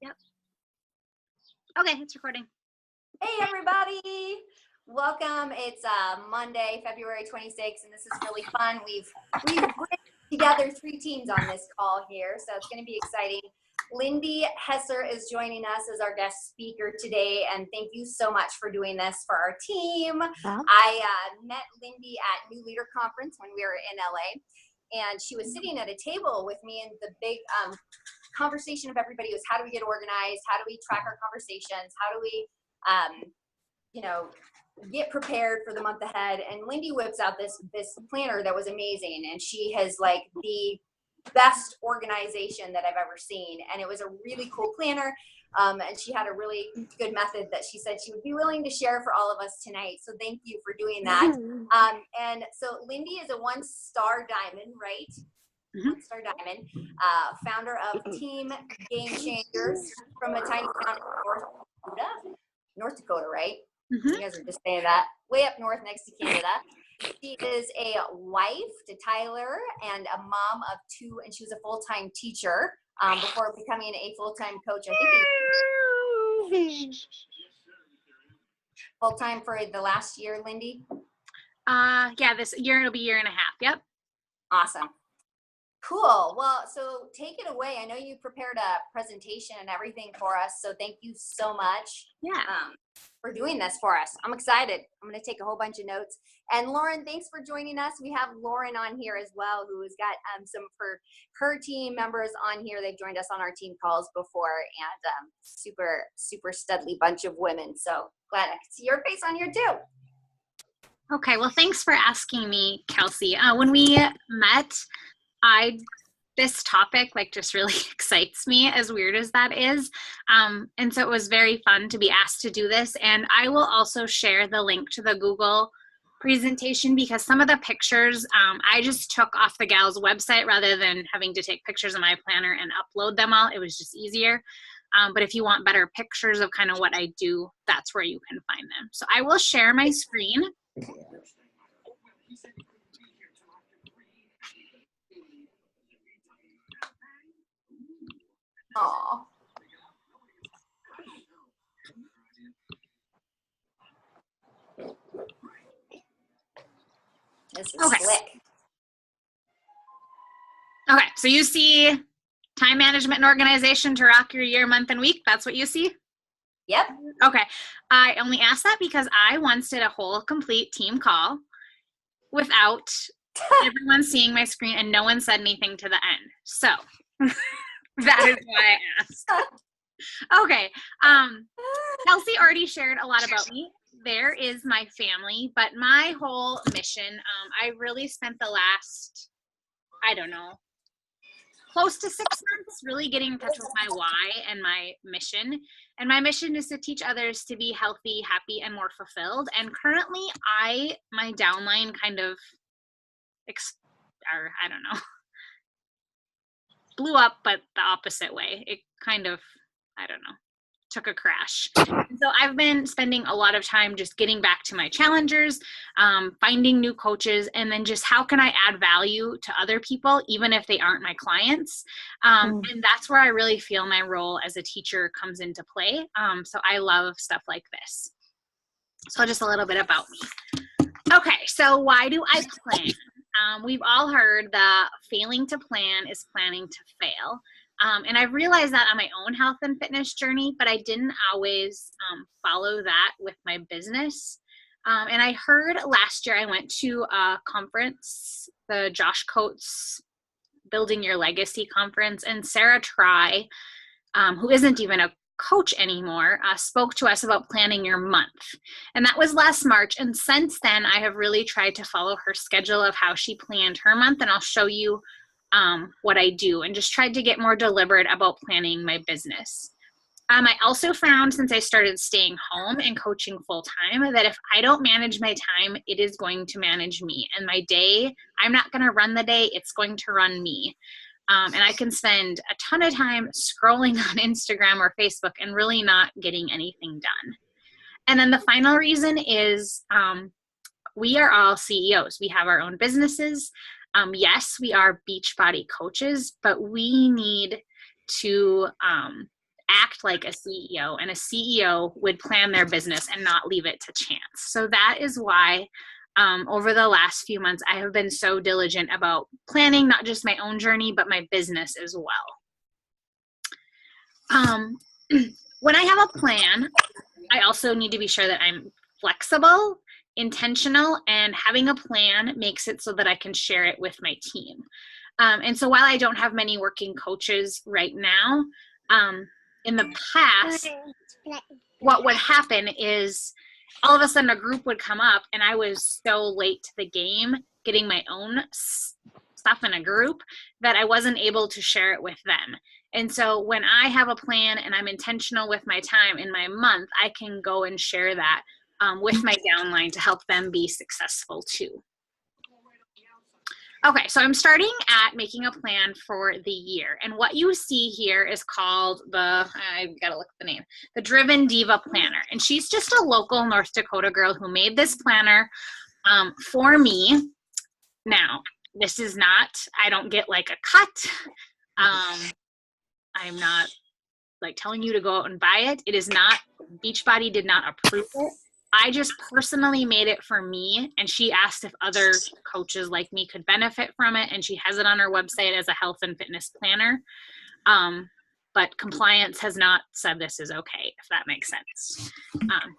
Yep. Okay, it's recording. Hey everybody, welcome. It's Monday, February 26th, and this is really fun. We've put together 3 teams on this call here, so it's going to be exciting. Lyndee Heser is joining us as our guest speaker today, and thank you so much for doing this for our team. I met Lyndee at New Leader Conference when we were in LA, and she was sitting at a table with me, and the big conversation of everybody was, how do we get organized? How do we track our conversations? How do we get prepared for the month ahead? And Lyndee whips out this planner that was amazing, and she has like the best organization that I've ever seen, and it was a really cool planner, and she had a really good method that she said she would be willing to share for all of us tonight, so thank you for doing that. And so Lyndee is a 1-star diamond, right? 1-star diamond, founder of Team Game Changers from a tiny town in North Dakota, right? You guys are just saying that. Way up north next to Canada. She is a wife to Tyler and a mom of 2, and she was a full-time teacher before becoming a full-time coach. I think full-time for the last year, Lyndee? Yeah, this year it'll be 1.5 years. Yep. Awesome. Cool. Well, so take it away. I know you prepared a presentation and everything for us, so thank you so much for doing this for us. I'm excited. I'm going to take a whole bunch of notes. And Lauren, thanks for joining us. We have Lauren on here as well, who has got some of her team members on here. They've joined us on our team calls before, and super, super studly bunch of women. So glad I could see your face on here too. Okay, well, thanks for asking me, Kelsey. When we met, this topic just really excites me, as weird as that is. And so it was very fun to be asked to do this. And I will also share the link to the Google presentation, because some of the pictures I just took off the gal's website rather than having to take pictures of my planner and upload them all. It was just easier. But if you want better pictures of kind of what I do, that's where you can find them. So I will share my screen. Aww. This is slick. Okay, so you see time management and organization to rock your year, month, and week. That's what you see? Yep. Okay. I only asked that because I once did a whole complete team call without everyone seeing my screen, and no one said anything to the end. So that is why I asked. Okay. Kelsey already shared a lot about me. There is my family, but my whole mission, I really spent the last, close to 6 months really getting in touch with my why and my mission. And my mission is to teach others to be healthy, happy, and more fulfilled. And currently my downline kind of, blew up, but the opposite way. It kind of, took a crash. And so I've been spending a lot of time just getting back to my challengers, finding new coaches, and then just how can I add value to other people, even if they aren't my clients. And that's where I really feel my role as a teacher comes into play. So I love stuff like this. So just a little bit about me. Okay, so why do I plan? We've all heard that failing to plan is planning to fail. And I've realized that on my own health and fitness journey, but I didn't always follow that with my business. And I heard last year I went to a conference, the Josh Coates Building Your Legacy conference, and Sarah Try, who isn't even a coach anymore, spoke to us about planning your month. And that was last March. And since then, I have really tried to follow her schedule of how she planned her month. And I'll show you what I do, and just tried to get more deliberate about planning my business. I also found, since I started staying home and coaching full time, that if I don't manage my time, it is going to manage me. And my day, I'm not going to run the day, it's going to run me. And I can spend a ton of time scrolling on Instagram or Facebook and really not getting anything done. And then the final reason is we are all CEOs. We have our own businesses. Yes, we are Beachbody coaches, but we need to act like a CEO, and a CEO would plan their business and not leave it to chance. So that is why over the last few months, I have been so diligent about planning not just my own journey, but my business as well. When I have a plan, I also need to be sure that I'm flexible, intentional, and having a plan makes it so that I can share it with my team. And so while I don't have many working coaches right now, in the past, what would happen is all of a sudden a group would come up and I was so late to the game getting my own stuff in a group that I wasn't able to share it with them. And so when I have a plan and I'm intentional with my time in my month, I can go and share that with my downline to help them be successful too. Okay, so I'm starting at making a plan for the year. And what you see here is called I've got to look at the name, the Driven Diva Planner. And she's just a local North Dakota girl who made this planner for me. Now, this is not, I don't get like a cut. I'm not like telling you to go out and buy it. It is not, Beachbody did not approve it. I just personally made it for me, and she asked if other coaches like me could benefit from it, and she has it on her website as a health and fitness planner. But compliance has not said this is okay, if that makes sense.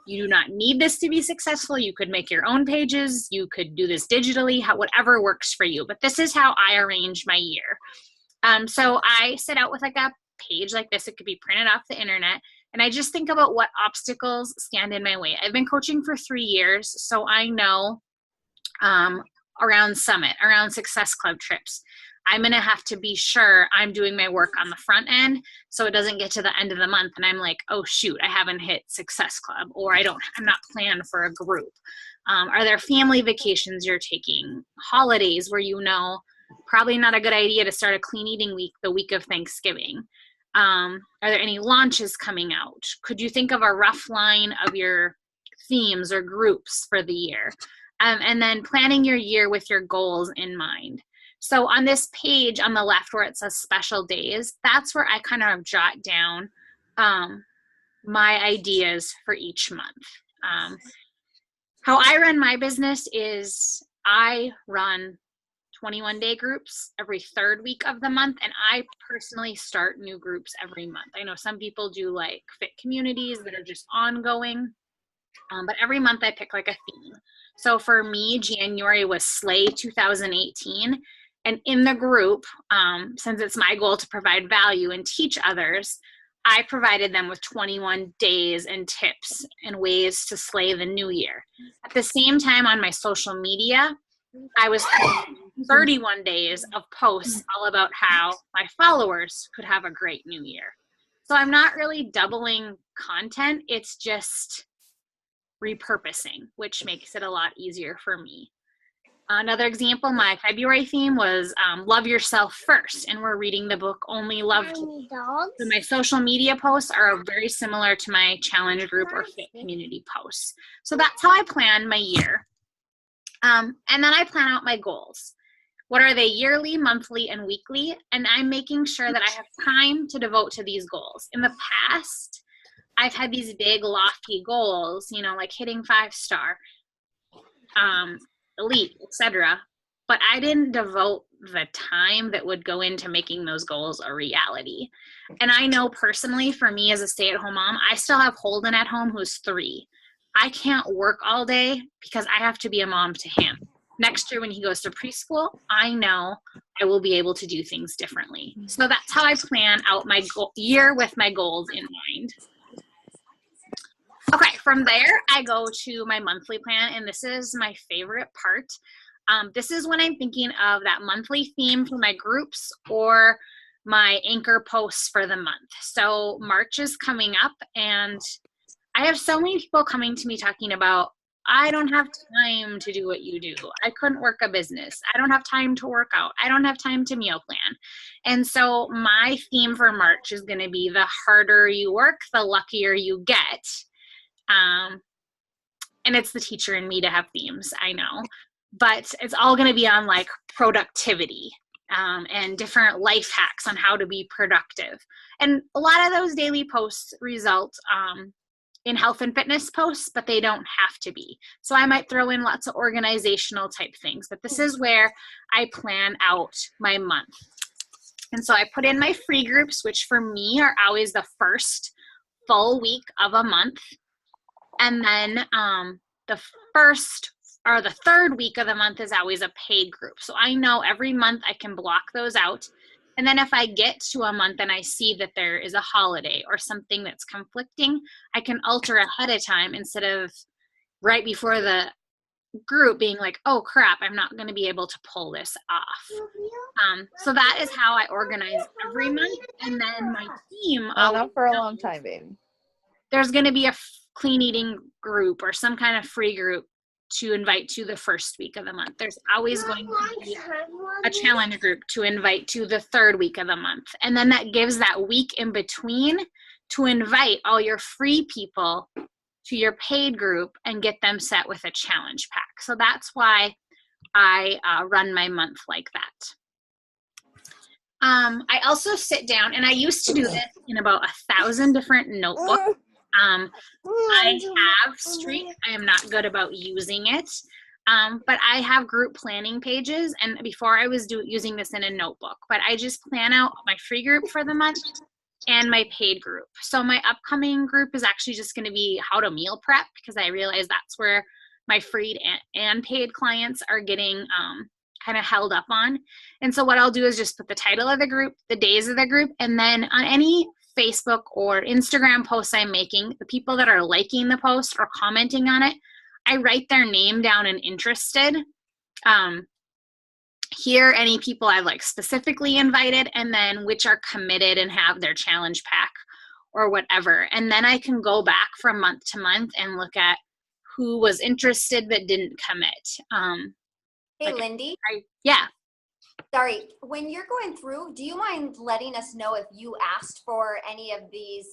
You do not need this to be successful. You could make your own pages. You could do this digitally, whatever works for you. But this is how I arrange my year. So I sit out with like a page like this. It could be printed off the internet. And I just think about what obstacles stand in my way. I've been coaching for 3 years, so I know around Summit, around Success Club trips, I'm going to have to be sure I'm doing my work on the front end so it doesn't get to the end of the month and I'm like, oh shoot, I haven't hit Success Club, or I'm not planned for a group. Are there family vacations you're taking, holidays where you know probably not a good idea to start a clean eating week the week of Thanksgiving? Are there any launches coming out? Could you think of a rough line of your themes or groups for the year? And then planning your year with your goals in mind. So on this page on the left where it says special days, that's where I kind of jot down my ideas for each month. How I run my business is I run 21-day groups every third week of the month, and I personally start new groups every month. I know some people do like fit communities that are just ongoing, but every month I pick like a theme. So for me, January was Slay 2018, and in the group, since it's my goal to provide value and teach others, I provided them with 21 days and tips and ways to slay the new year. At the same time, on my social media, I was 31 days of posts all about how my followers could have a great new year. So I'm not really doubling content. It's just repurposing, which makes it a lot easier for me. Another example, my February theme was Love Yourself First, and we're reading the book Only Love Today. So my social media posts are very similar to my challenge group or fit community posts. So that's how I plan my year. And then I plan out my goals. What are they yearly, monthly, and weekly? And I'm making sure that I have time to devote to these goals. In the past, I've had these big, lofty goals, you know, like hitting 5-star, elite, etc. But I didn't devote the time that would go into making those goals a reality. And I know personally, for me as a stay-at-home mom, I still have Holden at home who's 3. I can't work all day because I have to be a mom to him. Next year when he goes to preschool, I know I will be able to do things differently. So that's how I plan out my year with my goals in mind. Okay, from there, I go to my monthly plan, and this is my favorite part. This is when I'm thinking of that monthly theme for my groups or my anchor posts for the month. So March is coming up, and I have so many people coming to me talking about, I don't have time to do what you do. I couldn't work a business. I don't have time to work out. I don't have time to meal plan. And so my theme for March is going to be the harder you work, the luckier you get. And it's the teacher in me to have themes, I know. But it's all going to be on like productivity. and different life hacks on how to be productive. And a lot of those daily posts result in health and fitness posts, but they don't have to be. So I might throw in lots of organizational type things, but this is where I plan out my month. And so I put in my free groups, which for me are always the first full week of a month. And then the first or the third week of the month is always a paid group. So I know every month I can block those out. And then if I get to a month and I see that there is a holiday or something that's conflicting, I can alter ahead of time instead of right before the group being like, oh crap, I'm not going to be able to pull this off. So that is how I organize every month. And then my team. Not for a long time, baby. There's going to be a clean eating group or some kind of free group to invite to the first week of the month. There's always going to be a challenge group to invite to the third week of the month. And then that gives that week in between to invite all your free people to your paid group and get them set with a challenge pack. So that's why I run my month like that. I also sit down, and I used to do this in about 1,000 different notebooks. I have Streak. I am not good about using it. But I have group planning pages, and before I was using this in a notebook, but I just plan out my free group for the month and my paid group. So my upcoming group is actually just going to be how to meal prep, because I realize that's where my free and paid clients are getting kind of held up on. And so what I'll do is just put the title of the group, the days of the group, and then on any Facebook or Instagram posts I'm making, the people that are liking the post or commenting on it, I write their name down and interested. Here, any people I've like specifically invited, and then which are committed and have their challenge pack or whatever. And then I can go back from month to month and look at who was interested but didn't commit. Hey, Lyndee. Yeah. Sorry, when you're going through, do you mind letting us know if you asked for any of these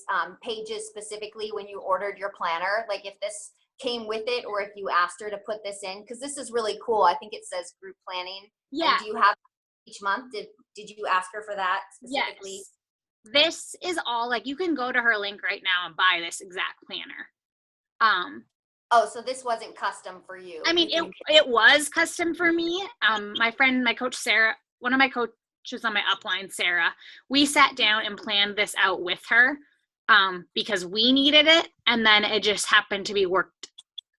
pages specifically when you ordered your planner? Like if this came with it, or if you asked her to put this in? Because this is really cool. I think it says group planning. Yeah. And do you have each month? Did you ask her for that specifically? Yes. This is all, like, you can go to her link right now and buy this exact planner. Oh, so this wasn't custom for you. I mean, it was custom for me. My friend, my coach, Sarah, one of my coaches on my upline, Sarah, we sat down and planned this out with her because we needed it. And then it just happened to be worked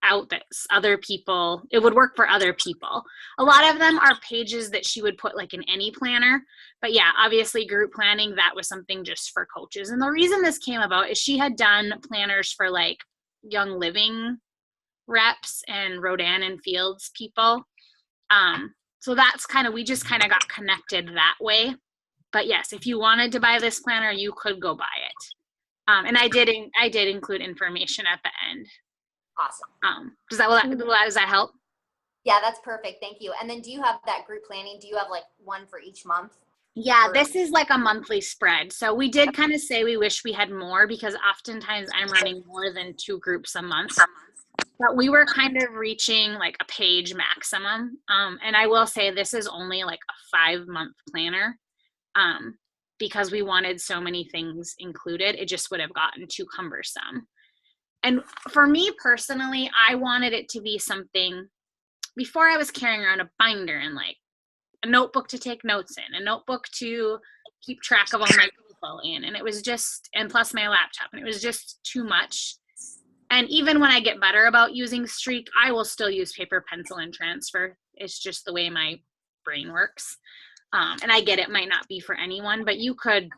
out that other people, it would work for other people. A lot of them are pages that she would put like in any planner. But yeah, obviously group planning, that was something just for coaches. And the reason this came about is she had done planners for like Young Living reps and Rodan and Fields people. So that's we just kind of got connected that way. But yes, if you wanted to buy this planner, you could go buy it. And I did include information at the end. Awesome. Does that help? Yeah, that's perfect. Thank you. And then do you have that group planning? Do you have like one for each month? Yeah, this is like a monthly spread. So we did kind of say we wish we had more, because oftentimes I'm running more than 2 groups a month. But we were kind of reaching like a page maximum. And I will say this is only like a 5-month planner because we wanted so many things included. It just would have gotten too cumbersome. And for me personally, I wanted it to be something, before I was carrying around a binder and like a notebook to take notes in, a notebook to keep track of all my info in. And it was just, and plus my laptop, and it was just too much. And even when I get better about using Streak, I will still use paper, pencil, and transfer. It's just the way my brain works. And I get it might not be for anyone, but you could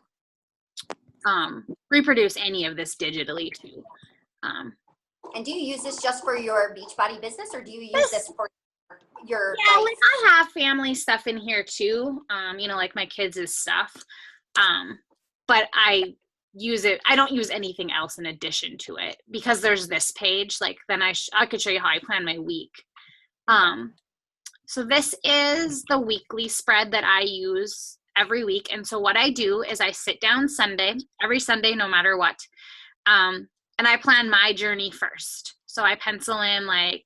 reproduce any of this digitally too. And do you use this just for your Beachbody business, or do you use this for your like I have family stuff in here too, like my kids' stuff, but I use it. I don't use anything else in addition to it, because there's this page. Like then I could show you how I plan my week. So this is the weekly spread that I use every week. And so what I do is I sit down every Sunday, no matter what, and I plan my journey first. So I pencil in like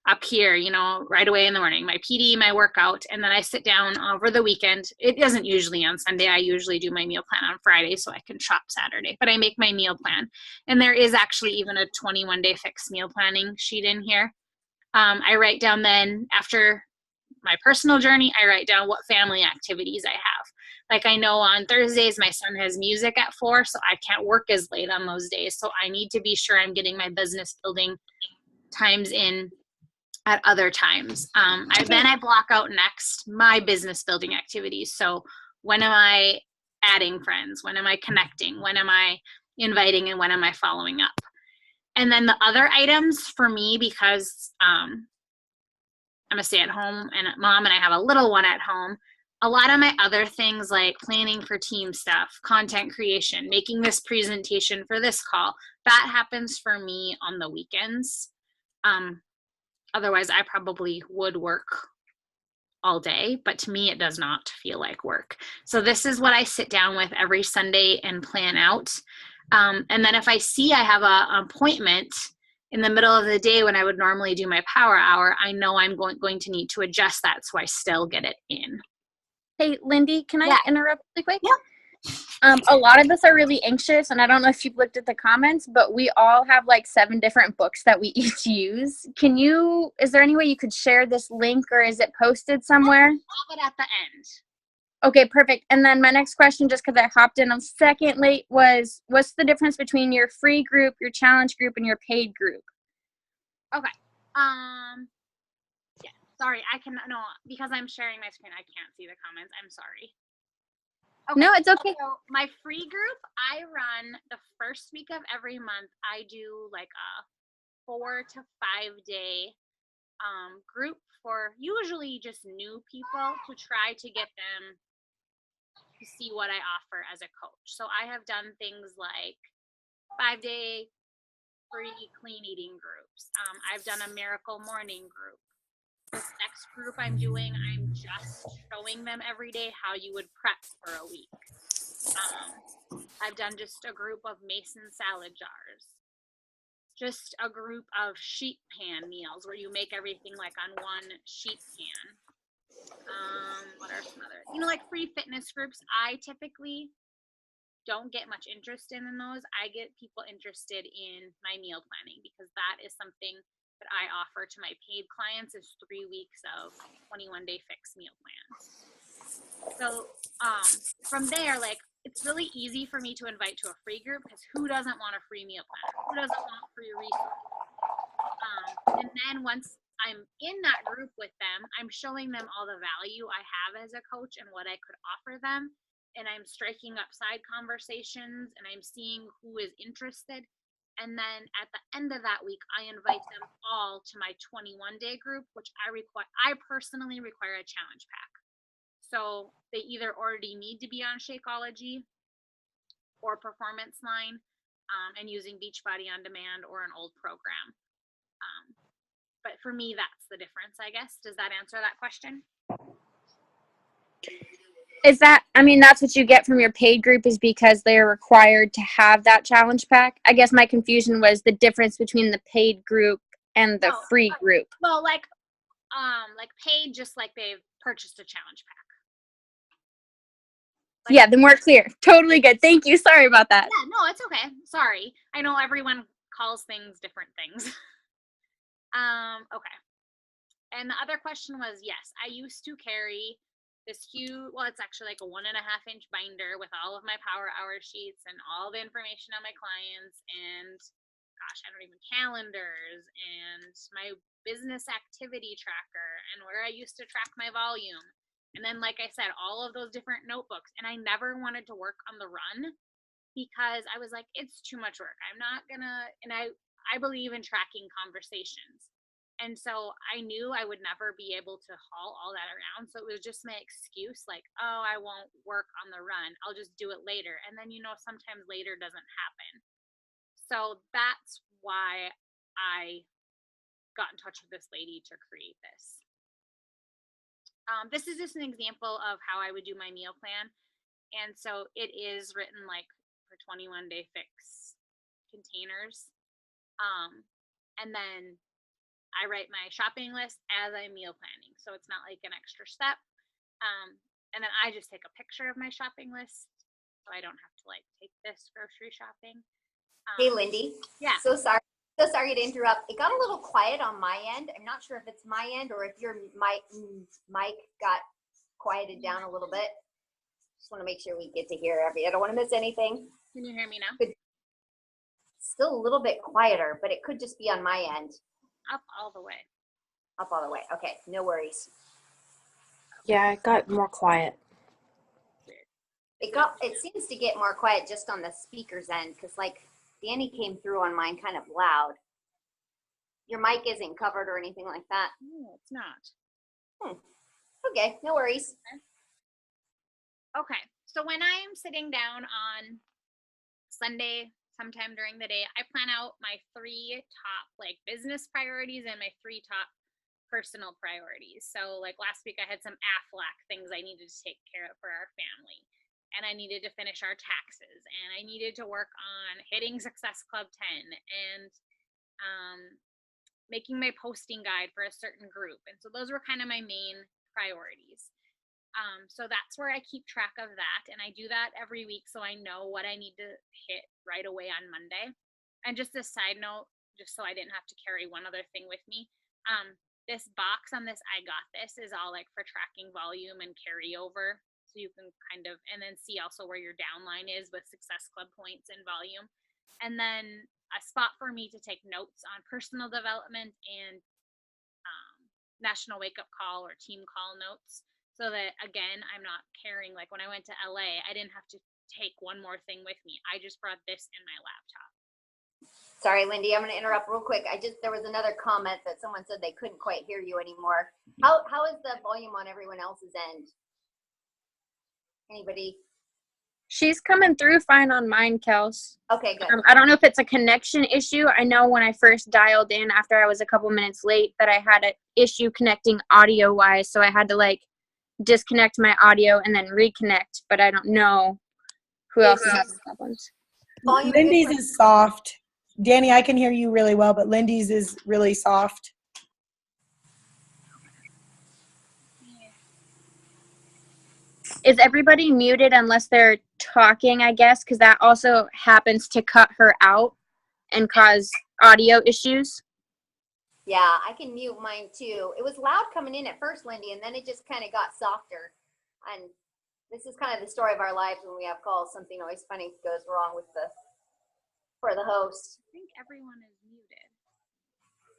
up here, you know, right away in the morning, my PD, my workout, and then I sit down over the weekend. It isn't usually on Sunday. I usually do my meal plan on Friday so I can shop Saturday, but I make my meal plan. And there is actually even a 21-day fixed meal planning sheet in here. I write down then, after my personal journey, I write down what family activities I have. Like I know on Thursdays, my son has music at 4, so I can't work as late on those days. So I need to be sure I'm getting my business building times in at other times. Then I block out next my business building activities. So when am I adding friends? When am I connecting? When am I inviting? And when am I following up? And then the other items for me, because I'm a stay-at-home mom and I have a little one at home, a lot of my other things like planning for team stuff, content creation, making this presentation for this call, that happens for me on the weekends. Otherwise, I probably would work all day, but to me, it does not feel like work. So this is what I sit down with every Sunday and plan out. And then if I see I have an appointment in the middle of the day when I would normally do my power hour, I know I'm going to need to adjust that so I still get it in. Hey, Lyndee, can I interrupt really quick? Yeah. A lot of us are really anxious, and I don't know if you've looked at the comments, but we all have like 7 different books that we each use. Is there any way you could share this link, or is it posted somewhere? I'll have it at the end. Okay, perfect. And then my next question, just because I hopped in a second late, was what's the difference between your free group, your challenge group, and your paid group? Okay. Yeah, sorry, because I'm sharing my screen, I can't see the comments. I'm sorry. Okay. No, it's okay. So my free group, I run the first week of every month. I do like a 4 to 5 day group for usually just new people to try to get them to see what I offer as a coach. So I have done things like 5-day free clean eating groups. I've done a miracle morning group. This next group I'm doing, I'm just showing them every day how you would prep for a week. I've done just a group of mason salad jars, just a group of sheet pan meals where you make everything like on one sheet pan. What are some other, like free fitness groups? I typically don't get much interest in those. I get people interested in my meal planning because that is something that I offer to my paid clients is 3 weeks of 21-day fixed meal plans. So from there, like it's really easy for me to invite to a free group because who doesn't want a free meal planner? Who doesn't want free resources? And then once I'm in that group with them, I'm showing them all the value I have as a coach and what I could offer them. And I'm striking up side conversations and I'm seeing who is interested. And then at the end of that week, I invite them all to my 21-day group, which I personally require a challenge pack. So they either already need to be on Shakeology or Performance Line and using Beachbody on Demand or an old program. But for me, that's the difference, I guess. Does that answer that question? That's what you get from your paid group is because they're required to have that challenge pack. I guess my confusion was the difference between the paid group and the free group. Well, like paid, just like they've purchased a challenge pack. Like, yeah, then we're clear. Totally good. Thank you. Sorry about that. Yeah, no, it's okay. Sorry. I know everyone calls things different things. Okay. And the other question was, yes, I used to carry this huge, well, it's actually like a 1.5-inch binder with all of my power hour sheets and all the information on my clients and calendars and my business activity tracker and where I used to track my volume. And then, like I said, all of those different notebooks. And I never wanted to work on the run because I was like, it's too much work. I'm not gonna, and I believe in tracking conversations. And so I knew I would never be able to haul all that around. So it was just my excuse, like, oh, I won't work on the run. I'll just do it later. And then, sometimes later doesn't happen. So that's why I got in touch with this lady to create this. This is just an example of how I would do my meal plan. And so it is written like for 21-day fix containers. And then I write my shopping list as I'm meal planning. So it's not like an extra step. And then I just take a picture of my shopping list so I don't have to like take this grocery shopping. Hey, Lyndee. Yeah. So sorry to interrupt. It got a little quiet on my end. I'm not sure if it's my end or if your mic got quieted down a little bit. Just want to make sure we get to hear I don't want to miss anything. Can you hear me now? Still a little bit quieter, but it could just be on my end. Up all the way. Up all the way. Okay, no worries. Yeah, it got more quiet. It seems to get more quiet just on the speaker's end because like Danny came through on mine kind of loud. Your mic isn't covered or anything like that. No, it's not. Okay, no worries. Okay, so when I'm sitting down on Sunday, sometime during the day, I plan out my 3 top like business priorities and my 3 top personal priorities. So like last week I had some AFLAC things I needed to take care of for our family. And I needed to finish our taxes, and I needed to work on hitting Success Club 10 and making my posting guide for a certain group. And so those were kind of my main priorities. So that's where I keep track of that. And I do that every week so I know what I need to hit right away on Monday. And just a side note, just so I didn't have to carry one other thing with me. This box on this I Got This is all like for tracking volume and carryover. So you can kind of, and then see also where your downline is with Success Club points and volume. And then a spot for me to take notes on personal development and National Wake Up Call or Team Call notes. So that, again, I'm not carrying, like when I went to LA, I didn't have to take one more thing with me. I just brought this in my laptop. Sorry, Lyndee, I'm going to interrupt real quick. There was another comment that someone said they couldn't quite hear you anymore. How is the volume on everyone else's end? Anybody? She's coming through fine on mine, Kels. Okay, good. I don't know if it's a connection issue. I know when I first dialed in after I was a couple minutes late that I had an issue connecting audio-wise, so I had to like disconnect my audio and then reconnect, but I don't know who else is having problems. Lyndee's is soft. Danny, I can hear you really well, but Lyndee's is really soft. Is everybody muted unless they're talking, I guess, because that also happens to cut her out and cause audio issues? Yeah, I can mute mine too. It was loud coming in at first, Lyndee, and then it just kind of got softer. And this is kind of the story of our lives when we have calls. Something always funny goes wrong for the host. I think everyone is muted.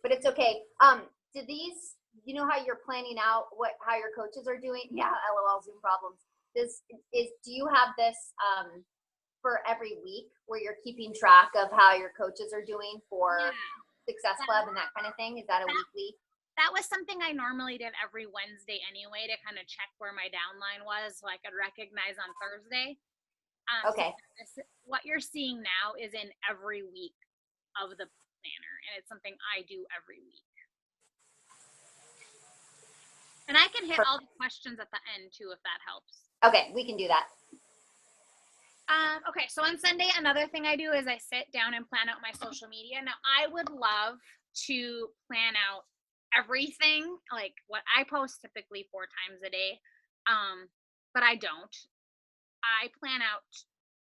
But it's okay. Do these, you know how you're planning out how your coaches are doing? Yeah, LOL Zoom problems. Do you have this for every week where you're keeping track of how your coaches are doing for Success Club and that kind of thing? Is that a weekly? That was something I normally did every Wednesday anyway to kind of check where my downline was so I could recognize on Thursday. Okay. So what you're seeing now is in every week of the planner, and it's something I do every week. And I can hit all the questions at the end too, if that helps. Okay, we can do that. Okay, so on Sunday, another thing I do is I sit down and plan out my social media. Now, I would love to plan out everything, like what I post typically 4 times a day, but I don't. I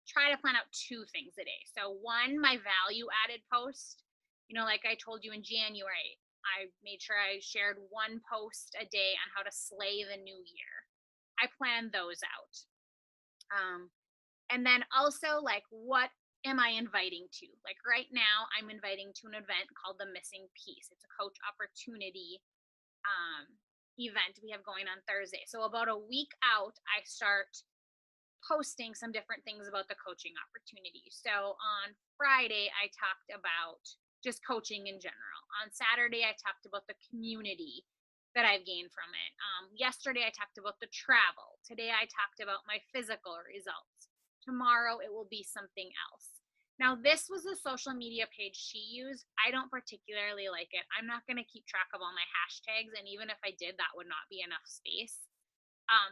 try to plan out 2 things a day. So one, my value added post, like I told you in January, I made sure I shared 1 post a day on how to slay the new year. I plan those out. And then also like, what am I inviting to? Like right now I'm inviting to an event called The Missing Piece. It's a coach opportunity event we have going on Thursday. So about a week out, I start posting some different things about the coaching opportunity. So on Friday, I talked about just coaching in general. On Saturday, I talked about the community that I've gained from it. Yesterday, I talked about the travel. Today, I talked about my physical results. Tomorrow, it will be something else. Now, this was the social media page she used. I don't particularly like it. I'm not going to keep track of all my hashtags, and even if I did, that would not be enough space.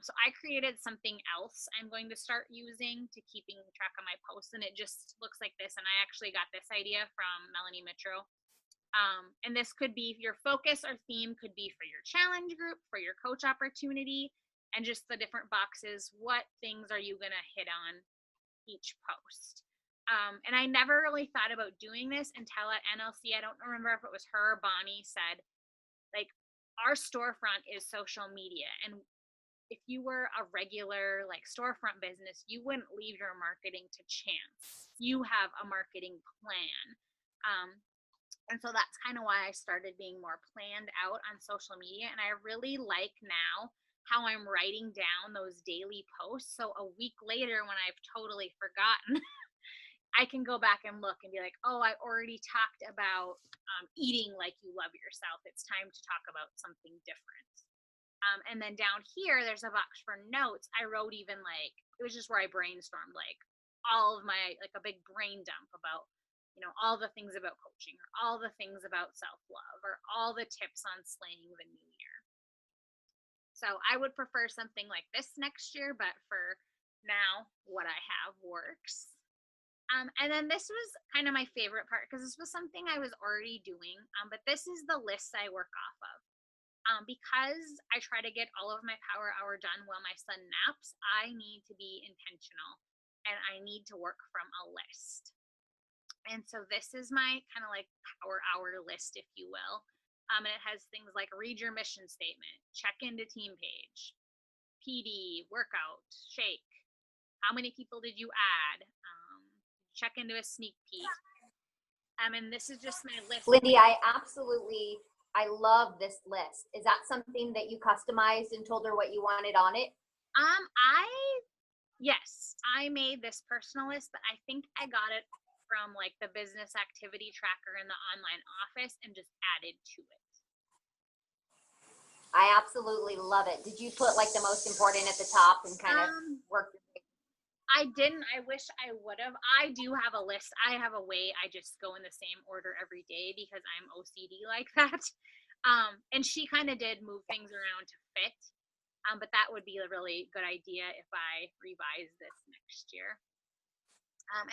So I created something else I'm going to start using to keeping track of my posts, and it just looks like this. And I actually got this idea from Melanie Mitro. And this could be your focus or theme could be for your challenge group, for your coach opportunity, and just the different boxes. What things are you going to hit on each post? And I never really thought about doing this until at NLC, I don't remember if it was her or Bonnie said, like, our storefront is social media. And if you were a regular like storefront business, you wouldn't leave your marketing to chance. You have a marketing plan. And so that's kind of why I started being more planned out on social media. And I really like now how I'm writing down those daily posts. So a week later, when I've totally forgotten, I can go back and look and be like, oh, I already talked about eating like you love yourself. It's time to talk about something different. And then down here, there's a box for notes. I wrote even like, it was just where I brainstormed like all of my, like a big brain dump about, you know, all the things about coaching or all the things about self-love or all the tips on slaying the new year. So I would prefer something like this next year, but for now, what I have works. And then this was kind of my favorite part because this was something I was already doing, but this is the list I work off of. Because I try to get all of my power hour done while my son naps, I need to be intentional and I need to work from a list. And so this is my kind of like power hour list, if you will. And it has things like read your mission statement, check into team page, PD, workout, shake. How many people did you add? Check into a sneak peek. And this is just my list. Lyndee, I love this list. Is that something that you customized and told her what you wanted on it? Yes, I made this personal list, but I think I got it from like the business activity tracker in the online office and just added to it. I absolutely love it. Did you put like the most important at the top and kind of work? I didn't. I wish I would have. I do have a list. I have a way I just go in the same order every day because I'm OCD like that. And she kind of did move things around to fit. But that would be a really good idea if I revise this next year.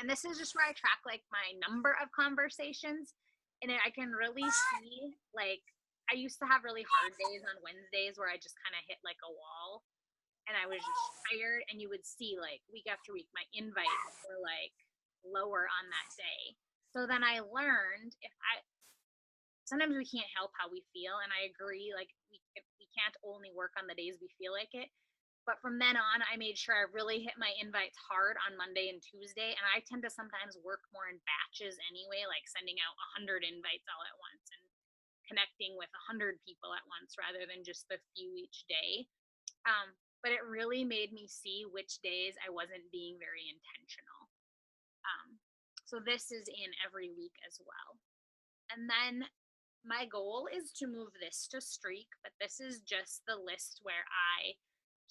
And this is just where I track like my number of conversations. And I can really see, like, I used to have really hard days on Wednesdays where I just kind of hit like a wall. And I was just tired, and you would see like week after week my invites were like lower on that day. So then I learned sometimes we can't help how we feel, and I agree, like we can't only work on the days we feel like it. But from then on, I made sure I really hit my invites hard on Monday and Tuesday, and I tend to sometimes work more in batches anyway, like sending out 100 invites all at once and connecting with 100 people at once rather than just the few each day. But it really made me see which days I wasn't being very intentional. So this is in every week as well. And then my goal is to move this to Streak, but this is just the list where I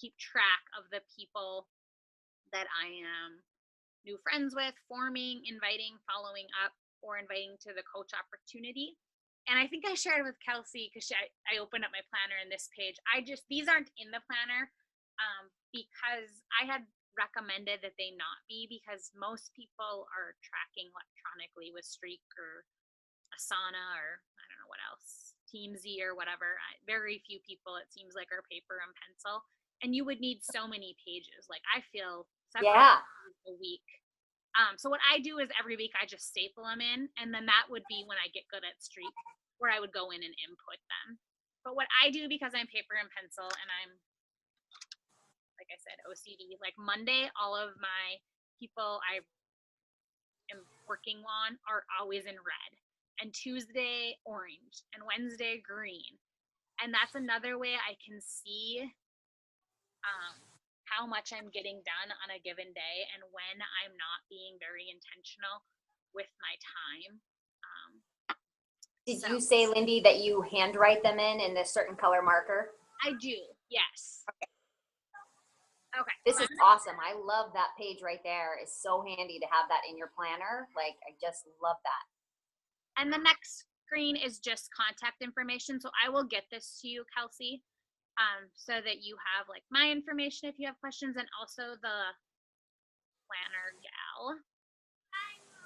keep track of the people that I am new friends with, forming, inviting, following up, or inviting to the coach opportunity. And I think I shared with Kelsey because I opened up my planner in this page. These aren't in the planner. Because I had recommended that they not be, because most people are tracking electronically with Streak or Asana or I don't know what else, Teamsy or whatever. Very few people, it seems like, are paper and pencil. And you would need so many pages. Like I feel several pages a week. So what I do is every week I just staple them in, and then that would be when I get good at Streak, where I would go in and input them. But what I do, because I'm paper and pencil and I'm, like I said, OCD, like Monday, all of my people I am working on are always in red, and Tuesday orange, and Wednesday green. And that's another way I can see how much I'm getting done on a given day and when I'm not being very intentional with my time. Did you say, Lyndee, that you handwrite them in a certain color marker? I do, yes. Okay. This is awesome. I love that page right there. It's so handy to have that in your planner. Like, I just love that. And the next screen is just contact information. So I will get this to you, Kelsey, so that you have like my information if you have questions, and also the planner gal.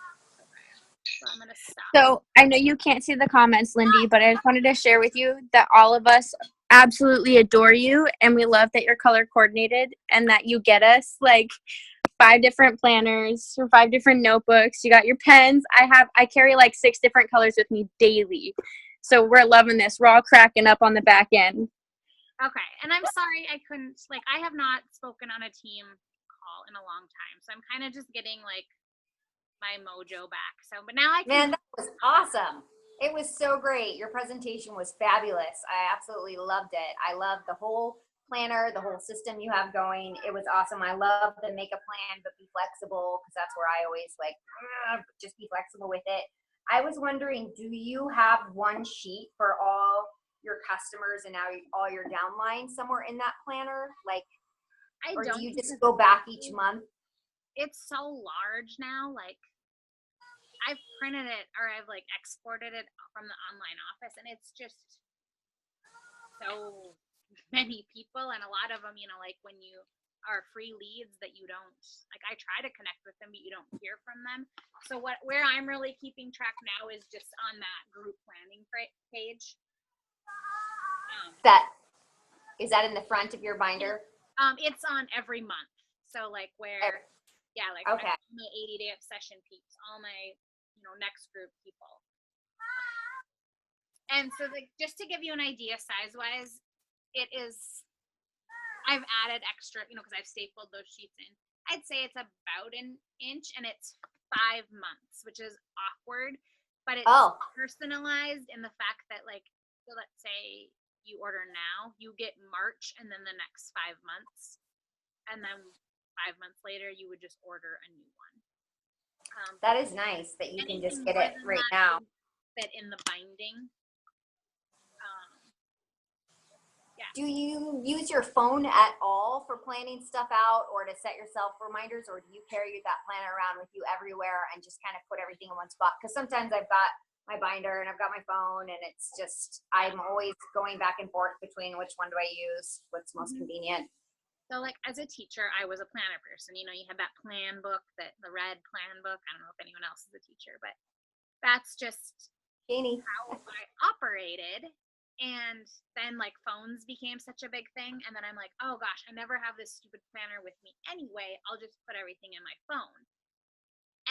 Okay. So I'm going to stop. So I know you can't see the comments, Lyndee, but I just wanted to share with you that all of us absolutely adore you, and we love that you're color coordinated and that you get us like 5 different planners or 5 different notebooks. You got your pens. I carry like 6 different colors with me daily. So we're loving this. We're all cracking up on the back end. Okay. And I'm sorry I couldn't, like, I have not spoken on a team call in a long time. So I'm kind of just getting like my mojo back. So, but now I can. Man, that was awesome. It was so great. Your presentation was fabulous. I absolutely loved it. I loved the whole planner, the whole system you have going. It was awesome. I love the make a plan, but be flexible, because that's where I always like, just be flexible with it. I was wondering, do you have one sheet for all your customers and now all your downlines somewhere in that planner? Like, or do you just go back each month? It's so large now. Like, I've printed it or I've like exported it from the online office, and it's just so many people, and a lot of them, you know, like when you are free leads that you don't, like, I try to connect with them, but you don't hear from them. So where I'm really keeping track now is just on that group planning page. Is that in the front of your binder? It's on every month. So like where, yeah, like okay. my 80-day obsession peeps, all my, you know, next group people. And so like, just to give you an idea size wise, it is, I've added extra, you know, because I've stapled those sheets in. I'd say it's about an inch, and it's 5 months, which is awkward, but it's personalized in the fact that, like, so let's say you order now, you get March and then the next 5 months, and then 5 months later you would just order a new one. That is nice that you can just get it right now. Fit in the binding. Yeah. Do you use your phone at all for planning stuff out or to set yourself reminders, or do you carry that planner around with you everywhere and just kind of put everything in one spot? Because sometimes I've got my binder and I've got my phone, and it's just, I'm always going back and forth between which one do I use, what's most convenient. So like as a teacher, I was a planner person. You know, you had that plan book, the red plan book. I don't know if anyone else is a teacher, but that's just how I operated. And then like phones became such a big thing. And then I'm like, oh gosh, I never have this stupid planner with me anyway. I'll just put everything in my phone.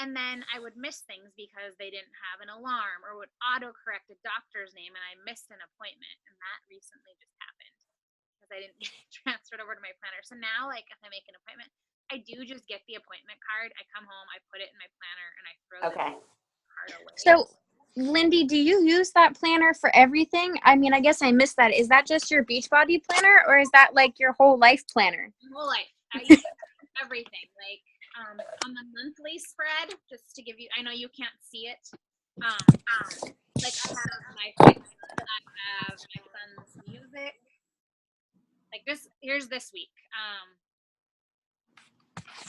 And then I would miss things because they didn't have an alarm, or would autocorrect a doctor's name and I missed an appointment. And that recently just happened because I didn't get transferred over to my planner. So now, like, if I make an appointment, I do just get the appointment card. I come home, I put it in my planner, and I throw the card away. So Lyndee, do you use that planner for everything? I mean, I guess I missed that. Is that just your Beachbody planner, or is that like your whole life planner? Whole life. I use everything. Like on the monthly spread, just to give you, I know you can't see it. Like I have my fitness, I have my son's music. Like this, here's this week.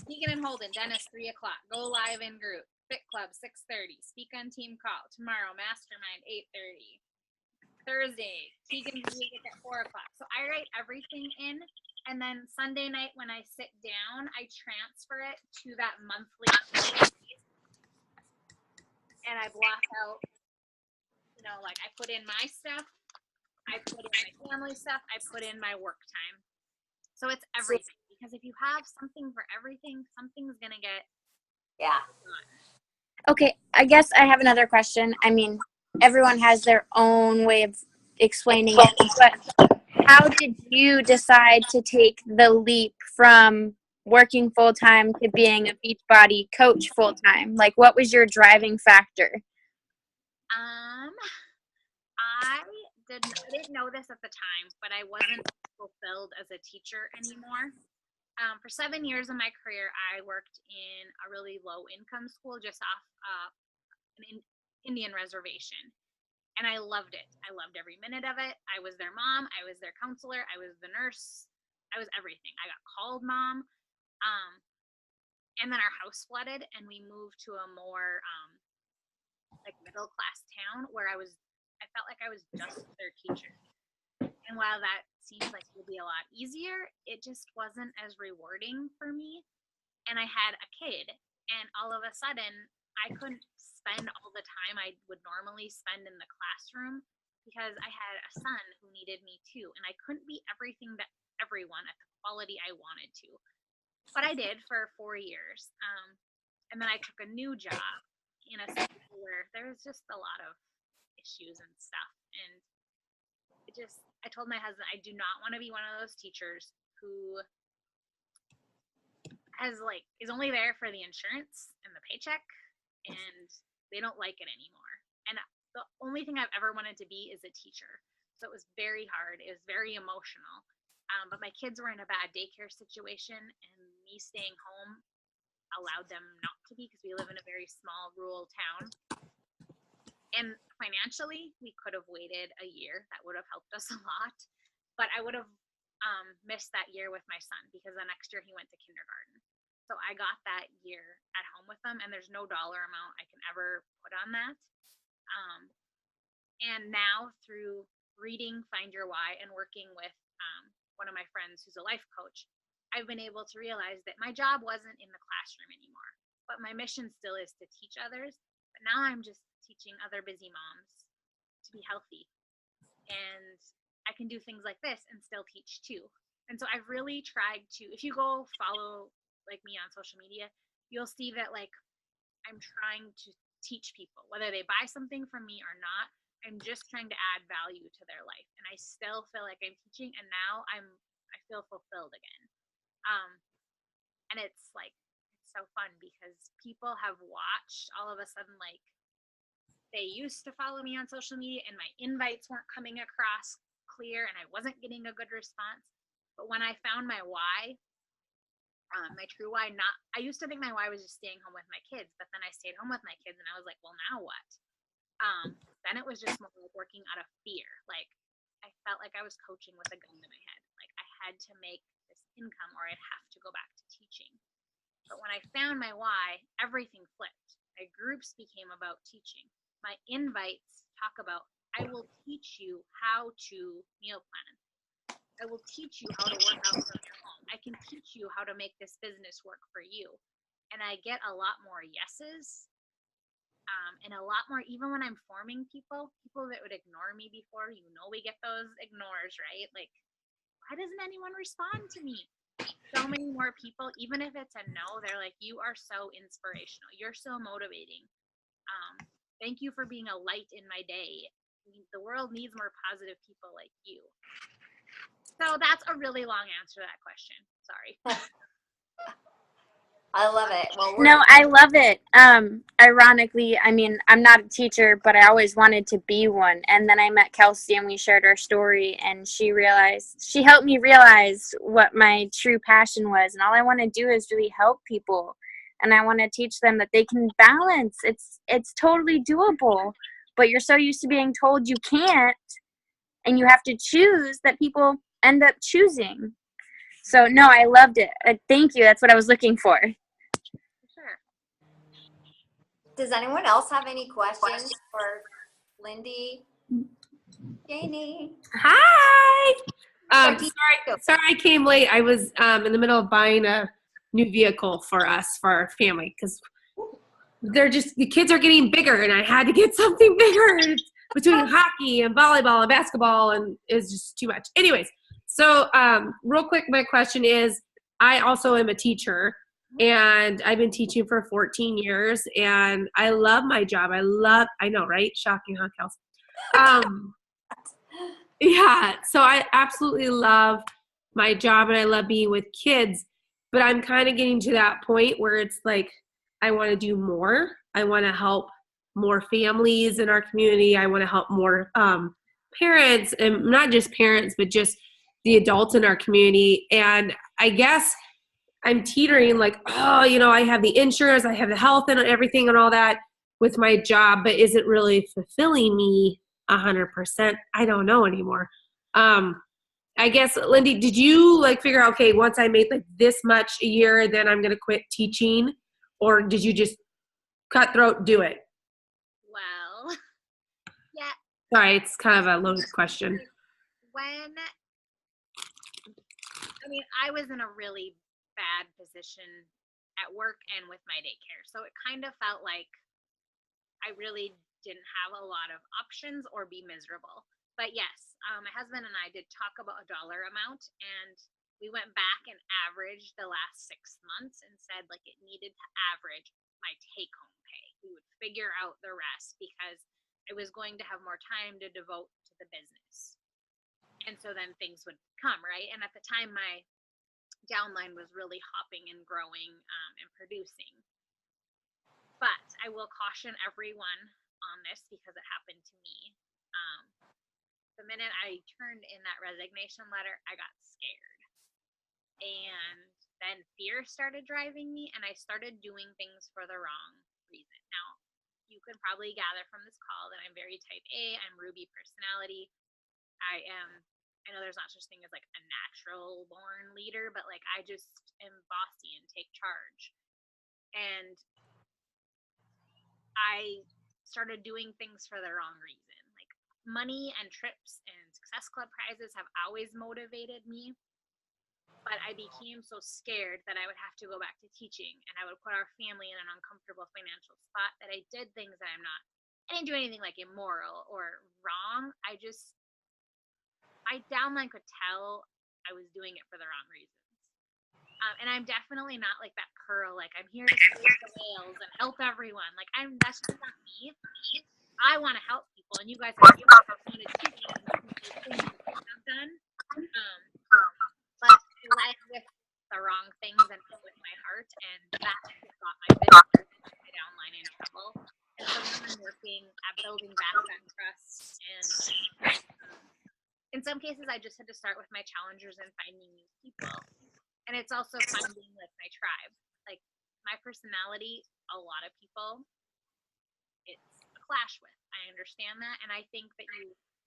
Deegan and Holden, Dennis, 3 o'clock. Go live in group. Fit Club, 6:30. Speak on team call. Tomorrow, Mastermind, 8:30. Thursday, Keegan's music at 4 o'clock. So I write everything in, and then Sunday night when I sit down, I transfer it to that monthly, and I block out, you know, like I put in my stuff, I put in my family stuff, I put in my work time. So it's everything, because if you have something for everything, something's gonna get done. Okay, I guess I have another question. I mean, everyone has their own way of explaining it, but how did you decide to take the leap from working full-time to being a Beachbody coach full-time? Like, what was your driving factor? I didn't know this at the time, but I wasn't fulfilled as a teacher anymore. For 7 years of my career, I worked in a really low-income school just off an Indian reservation, and I loved it. I loved every minute of it. I was their mom. I was their counselor. I was the nurse. I was everything. I got called mom. And then our house flooded, and we moved to a more like middle-class town where I felt like I was just their teacher. And while that seems like it would be a lot easier, it just wasn't as rewarding for me. And I had a kid, and all of a sudden, I couldn't spend all the time I would normally spend in the classroom because I had a son who needed me too. And I couldn't be everything to everyone at the quality I wanted to. But I did for 4 years. And then I took a new job in a school where there was just a lot of issues and stuff. And I told my husband, I do not want to be one of those teachers who is only there for the insurance and the paycheck, and they don't like it anymore. And the only thing I've ever wanted to be is a teacher. So it was very hard. It was very emotional. But my kids were in a bad daycare situation, and me staying home allowed them not to be, because we live in a very small rural town. And financially, we could have waited a year. That would have helped us a lot. But I would have missed that year with my son, because the next year he went to kindergarten. So I got that year at home with them, and there's no dollar amount I can ever put on that. And now through reading Find Your Why and working with one of my friends who's a life coach, I've been able to realize that my job wasn't in the classroom anymore, but my mission still is to teach others. But now I'm just teaching other busy moms to be healthy. And I can do things like this and still teach too. And so I've really tried to, if you go follow like me on social media, you'll see that like I'm trying to teach people, whether they buy something from me or not. I'm just trying to add value to their life. And I still feel like I'm teaching, and now I feel fulfilled again. And it's so fun because people have watched all of a sudden, like they used to follow me on social media and my invites weren't coming across clear and I wasn't getting a good response. But when I found my why, my true why, I used to think my why was just staying home with my kids, but then I stayed home with my kids and I was like, well, now what? Then it was just more like working out of fear. Like I felt like I was coaching with a gun to my head. Like I had to make this income or I'd have to go back to teaching. But when I found my why, everything flipped. My groups became about teaching. My invites talk about, I will teach you how to meal plan. I will teach you how to work out from your home. I can teach you how to make this business work for you. And I get a lot more yeses. And a lot more, even when I'm forming people that would ignore me before, we get those ignores, right? Like, why doesn't anyone respond to me? So many more people, even if it's a no, they're like, you are so inspirational. You're so motivating. Thank you for being a light in my day. The world needs more positive people like you. So that's a really long answer to that question. Sorry. I love it. Well, No, I love it. Ironically, I mean, I'm not a teacher, but I always wanted to be one. And then I met Kelsey and we shared our story, and she helped me realize what my true passion was. And all I want to do is really help people. And I want to teach them that they can balance. It's totally doable, but you're so used to being told you can't, and you have to choose, that people end up choosing. So no, I loved it. Thank you. That's what I was looking for. Sure. Does anyone else have any questions for Lyndee? Janie. Hi. Sorry I came late. I was in the middle of buying a new vehicle for our family, because the kids are getting bigger and I had to get something bigger. It's between hockey and volleyball and basketball, and it's just too much. Anyways, so real quick, my question is, I also am a teacher, and I've been teaching for 14 years, and I love my job. I know, right? Shocking, huh, Kelsey? Yeah, so I absolutely love my job, and I love being with kids, but I'm kind of getting to that point where it's like, I want to do more. I want to help more families in our community. I want to help more parents, and not just parents, but just the adults in our community. And I guess I'm teetering like, I have the insurance, I have the health and everything and all that with my job, but is it really fulfilling me 100%? I don't know anymore. I guess, Lyndee, did you figure out, okay, once I made this much a year, then I'm going to quit teaching? Or did you just cutthroat do it? Well, yeah. Sorry, it's kind of a loaded question. I was in a really bad position at work and with my daycare. So it kind of felt like I really didn't have a lot of options or be miserable. But yes, my husband and I did talk about a dollar amount, and we went back and averaged the last 6 months and said like it needed to average my take home pay. We would figure out the rest because I was going to have more time to devote to the business. And so then things would come, right? And at the time, my downline was really hopping and growing and producing. But I will caution everyone on this because it happened to me. The minute I turned in that resignation letter, I got scared. And then fear started driving me, and I started doing things for the wrong reason. Now, you can probably gather from this call that I'm very type A. I'm Ruby personality. I know there's not such thing as like a natural born leader, but like I just am bossy and take charge. And I started doing things for the wrong reason. Like money and trips and Success Club prizes have always motivated me. But I became so scared that I would have to go back to teaching, and I would put our family in an uncomfortable financial spot that I did things that I didn't do anything like immoral or wrong. My downline could tell I was doing it for the wrong reasons. And I'm definitely not like that pearl, like I'm here to save the whales and help everyone. Like that's just not me. I want to help people, and you guys have given me to teach me things that I've done. But I led with the wrong things and not with my heart, and that's what got my business and my downline in trouble. And so now I'm working at building back that trust, and in some cases I just had to start with my challengers and finding new people. And it's also finding like my tribe. Like my personality, a lot of people it's a clash with. I understand that, and I think that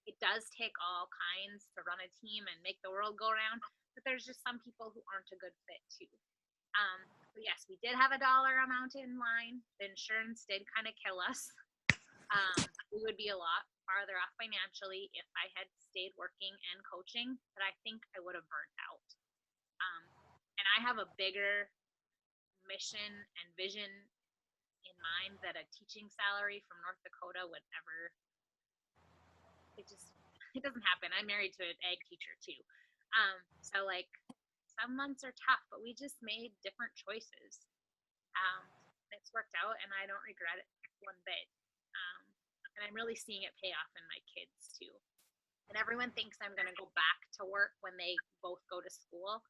it does take all kinds to run a team and make the world go round. But there's just some people who aren't a good fit too. But yes, we did have a dollar amount in line. The insurance did kind of kill us. We would be a lot farther off financially if I had stayed working and coaching, but I think I would have burnt out. And I have a bigger mission and vision in mind that a teaching salary from North Dakota would ever. It doesn't happen. I'm married to an ag teacher too. So like some months are tough, but we just made different choices. It's worked out, and I don't regret it one bit. And I'm really seeing it pay off in my kids too. And everyone thinks I'm going to go back to work when they both go to school.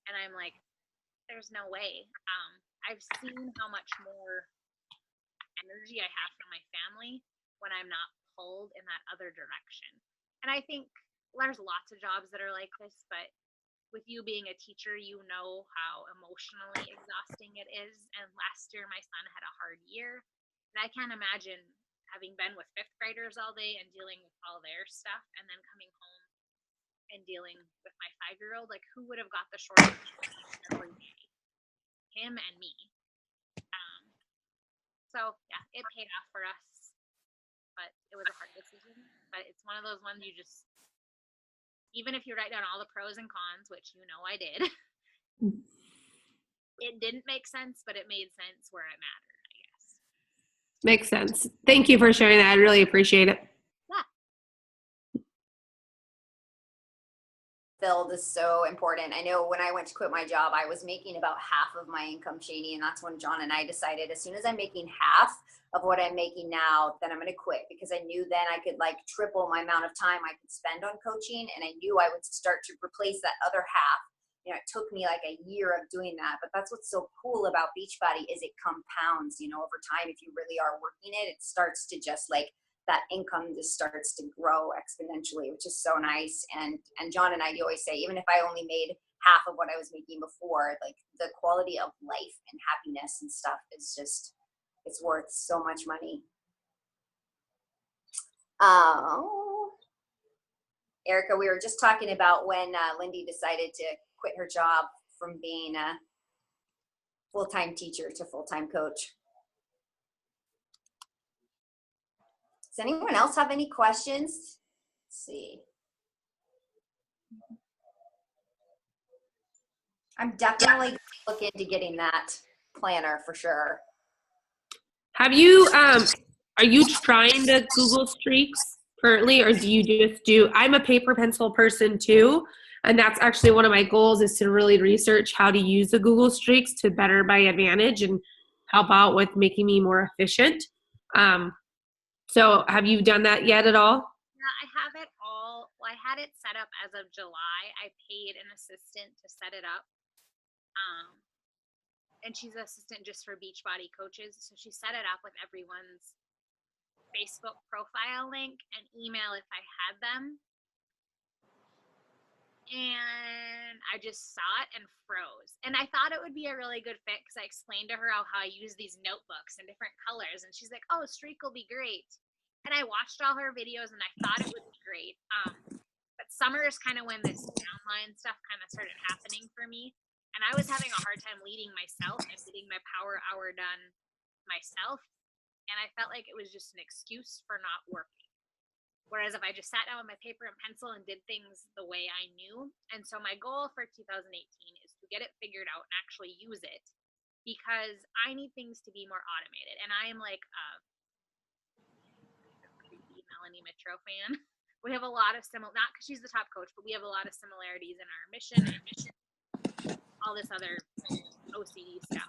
And I'm like, there's no way. I've seen how much more energy I have from my family when I'm not pulled in that other direction. And I think there's lots of jobs that are like this, but with you being a teacher, you know how emotionally exhausting it is. And last year, my son had a hard year. And I can't imagine having been with fifth graders all day and dealing with all their stuff and then coming home and dealing with my 5-year-old. Like, who would have got the short every day? Him and me. So, yeah, it paid off for us. But it was a hard decision. But it's one of those ones you just, even if you write down all the pros and cons, which you know I did, it didn't make sense, but it made sense where it mattered, I guess. Makes sense. Thank you for sharing that. I really appreciate it. Yeah. Build is so important. I know when I went to quit my job, I was making about half of my income, Shani, and that's when John and I decided as soon as I'm making half of what I'm making now, then I'm going to quit, because I knew then I could like triple my amount of time I could spend on coaching, and I knew I would start to replace that other half. You know, it took me like a year of doing that, but that's what's so cool about Beachbody is it compounds, you know, over time. If you really are working it, it starts to just like that income just starts to grow exponentially, which is so nice. And John and I always say, even if I only made half of what I was making before, like the quality of life and happiness and stuff is just, it's worth so much money. Erica, we were just talking about when Lyndee decided to quit her job from being a full-time teacher to full-time coach. Does anyone else have any questions? Let's see. I'm definitely looking into getting that planner for sure. Have you, Are you trying the Google Streaks currently, or do you just I'm a paper pencil person too, and that's actually one of my goals is to really research how to use the Google Streaks to better my advantage and help out with making me more efficient. So have you done that yet at all? Yeah, I have it all. Well, I had it set up as of July. I paid an assistant to set it up. And she's an assistant just for Beachbody coaches. So she set it up with everyone's Facebook profile link and email if I had them. And I just saw it and froze. And I thought it would be a really good fit because I explained to her how I use these notebooks in different colors. And she's like, oh, Streak will be great. And I watched all her videos and I thought it would be great. But summer is kind of when this downline stuff kind of started happening for me. And I was having a hard time leading myself and getting my power hour done myself. And I felt like it was just an excuse for not working. Whereas if I just sat down with my paper and pencil and did things the way I knew. And so my goal for 2018 is to get it figured out and actually use it because I need things to be more automated. And I am like a creepy Melanie Mitro fan. We have a lot of not because she's the top coach, but we have a lot of similarities in our mission and all this other OCD stuff.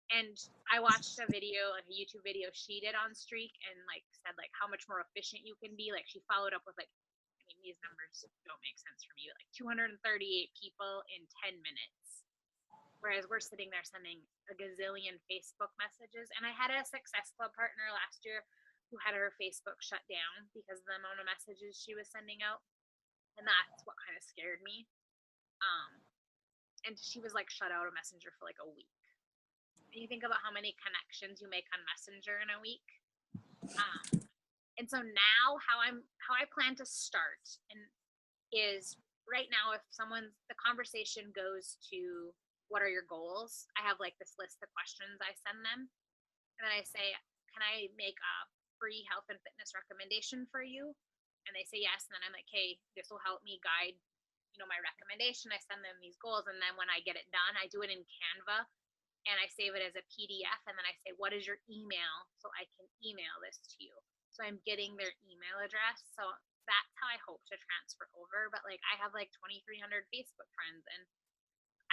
And I watched a video, like a YouTube video she did on Streak and like said like how much more efficient you can be. Like she followed up with like, I mean, these numbers don't make sense for me, like 238 people in 10 minutes. Whereas we're sitting there sending a gazillion Facebook messages. And I had a Success Club partner last year who had her Facebook shut down because of the amount of messages she was sending out. And that's what kind of scared me. And she was like shut out of Messenger for like a week. And you think about how many connections you make on Messenger in a week. And so now how I plan to start is right now if the conversation goes to what are your goals, I have like this list of questions I send them. And then I say, can I make a free health and fitness recommendation for you? And they say yes. And then I'm like, hey, this will help me guide my recommendation. I send them these goals. And then when I get it done, I do it in Canva and I save it as a PDF. And then I say, what is your email? So I can email this to you. So I'm getting their email address. So that's how I hope to transfer over. But like, I have like 2,300 Facebook friends and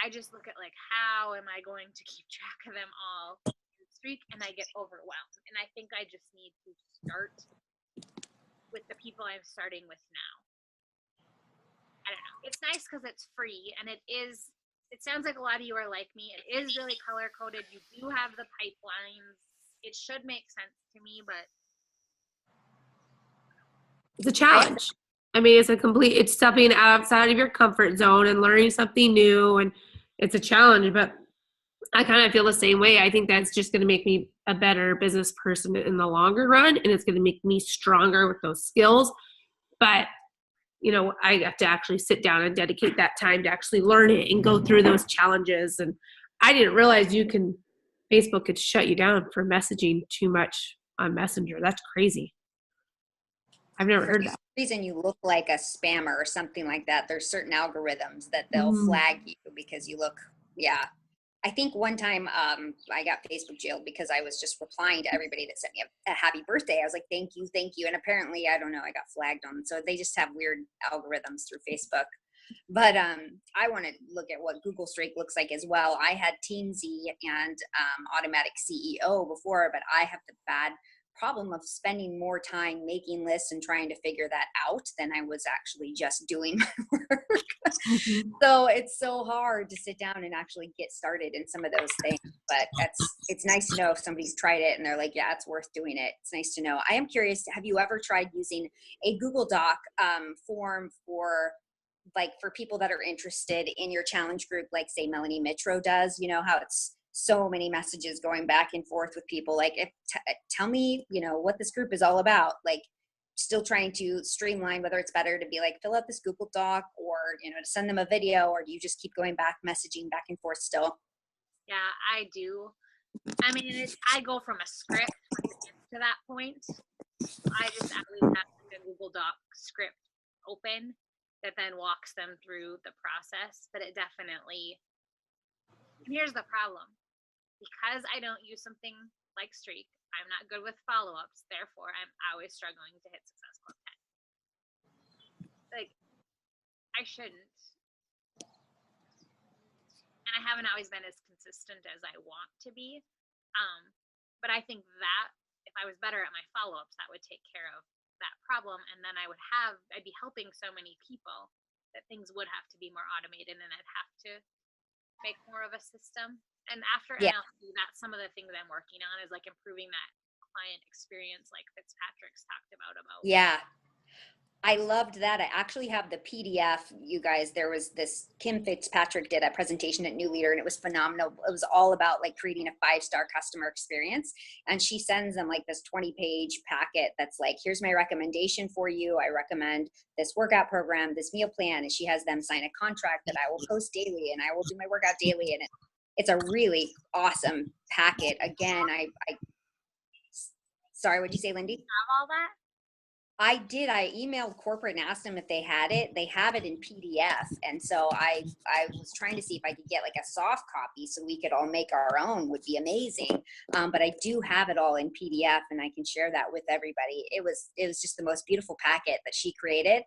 I just look at like, how am I going to keep track of them all in Streak? And I get overwhelmed. And I think I just need to start with the people I'm starting with now. I don't know. It's nice because it's free and it sounds like a lot of you are like me. It is really color coded. You do have the pipelines. It should make sense to me, but it's a challenge. I mean, it's stepping outside of your comfort zone and learning something new, and it's a challenge, but I kind of feel the same way. I think that's just going to make me a better business person in the longer run, and it's going to make me stronger with those skills. But I have to actually sit down and dedicate that time to actually learn it and go through those challenges. And I didn't realize Facebook could shut you down for messaging too much on Messenger. That's crazy. I've never heard that. The reason you look like a spammer or something like that, there's certain algorithms that they'll flag you because you look, I think one time I got Facebook jailed because I was just replying to everybody that sent me a happy birthday. I was like, thank you. And apparently, I don't know, I got flagged on. So they just have weird algorithms through Facebook. But I want to look at what Google Streak looks like as well. I had Teamzy and Automatic CEO before, but I have the bad problem of spending more time making lists and trying to figure that out than I was actually just doing my work. So it's so hard to sit down and actually get started in some of those things, but it's nice to know if somebody's tried it and they're like, yeah, it's worth doing it. It's nice to know. I am curious, have you ever tried using a Google Doc form for people that are interested in your challenge group, like say Melanie Mitro does, how it's so many messages going back and forth with people, like tell me what this group is all about, like still trying to streamline whether it's better to be like fill out this Google Doc or to send them a video, or do you just keep going back messaging back and forth still? Yeah, I do. I mean, I go from a script when it gets to that point. I just always have a Google Doc script open that then walks them through the process, but it definitely, and here's the problem. Because I don't use something like Streak, I'm not good with follow-ups, therefore I'm always struggling to hit Success Club 10. Like, I shouldn't. And I haven't always been as consistent as I want to be. But I think that if I was better at my follow-ups, that would take care of that problem. And then I'd be helping so many people that things would have to be more automated, and I'd have to make more of a system. And after NLP, that's some of the things I'm working on, is like improving that client experience, like Fitzpatrick's talked about. Yeah. I loved that. I actually have the PDF, you guys. There was this, Kim Fitzpatrick did a presentation at New Leader, and it was phenomenal. It was all about like creating a 5-star customer experience. And she sends them like this 20-page packet that's like, here's my recommendation for you. I recommend this workout program, this meal plan. And she has them sign a contract that I will post daily and I will do my workout daily. And it's a really awesome packet. Again, sorry, what'd you say, Lyndee? Have all that? I did. I emailed corporate and asked them if they had it. They have it in PDF. And so I was trying to see if I could get like a soft copy so we could all make our own. Would be amazing. But I do have it all in PDF, and I can share that with everybody. It was just the most beautiful packet that she created,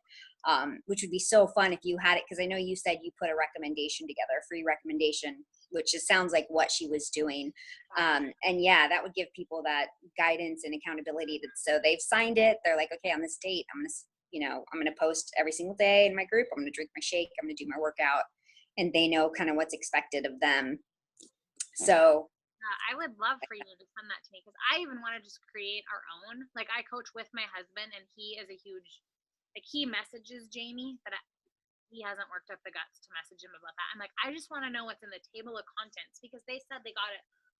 which would be so fun if you had it. Cause I know you said you put a recommendation together, a free recommendation, which just sounds like what she was doing. And yeah, that would give people that guidance and accountability. So they've signed it. They're like, okay, on this date, I'm going to post every single day in my group. I'm going to drink my shake. I'm going to do my workout, and they know kind of what's expected of them. So I would love for you to send that to me, because I even want to just create our own. Like, I coach with my husband, and he is a huge, like, he messages Jamie, but he hasn't worked up the guts to message him about that. I'm like, I just want to know what's in the table of contents, because they said they got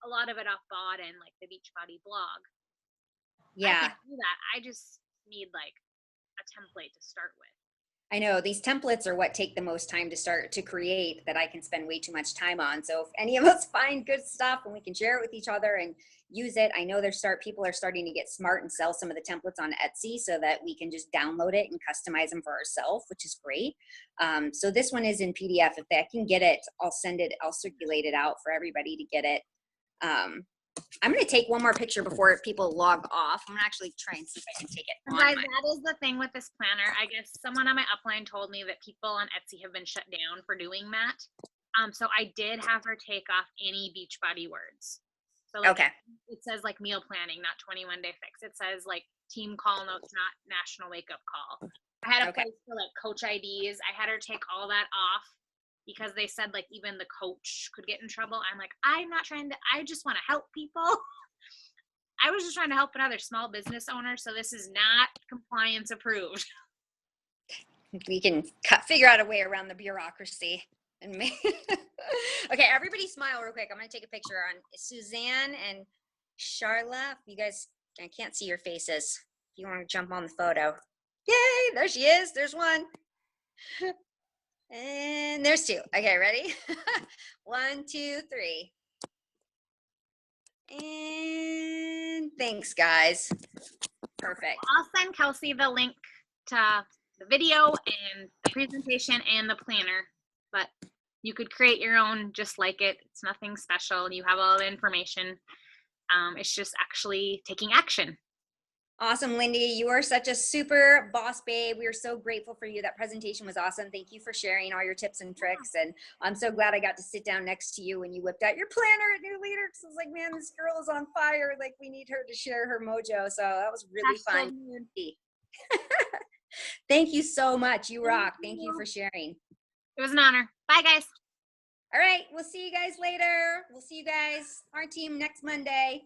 a lot of it off Bod and like the Beachbody blog. yeah, I can do that. I just need like a template to start with. I know these templates are what take the most time to start to create, that I can spend way too much time on. So if any of us find good stuff and we can share it with each other and use it, I know people are starting to get smart and sell some of the templates on Etsy so that we can just download it and customize them for ourselves, which is great. So this one is in PDF. If I can get it, I'll send it, I'll circulate it out for everybody to get it. I'm going to take one more picture before people log off. I'm going to actually try and see if I can take it. Guys, that is the thing with this planner. I guess someone on my upline told me that people on Etsy have been shut down for doing that. So I did have her take off any Beachbody words. So like, okay. It says like meal planning, not 21 Day Fix. It says like team call notes, not national wake up call. I had a place for like coach IDs. I had her take all that off, because they said like even the coach could get in trouble. I'm like, I just want to help people. I was just trying to help another small business owner. So this is not compliance approved. We can figure out a way around the bureaucracy. Okay, everybody smile real quick. I'm going to take a picture on Suzanne and Charla. You guys, I can't see your faces. If you want to jump on the photo. Yay, there she is. There's one. And there's two. Okay, ready? 1, 2, 3. And thanks, guys. Perfect. I'll send Kelsey the link to the video and the presentation and the planner, but you could create your own just like it. It's nothing special. You have all the information. It's just actually taking action. Awesome, Lyndee. You are such a super boss babe. We are so grateful for you. That presentation was awesome. Thank you for sharing all your tips and tricks. And I'm so glad I got to sit down next to you when you whipped out your planner at New Leader. Because I was like, man, this girl is on fire. Like, we need her to share her mojo. So that was really fun. Thank you so much. You rock. Thank you for sharing. It was an honor. Bye, guys. All right. We'll see you guys later. We'll see you guys, our team, next Monday.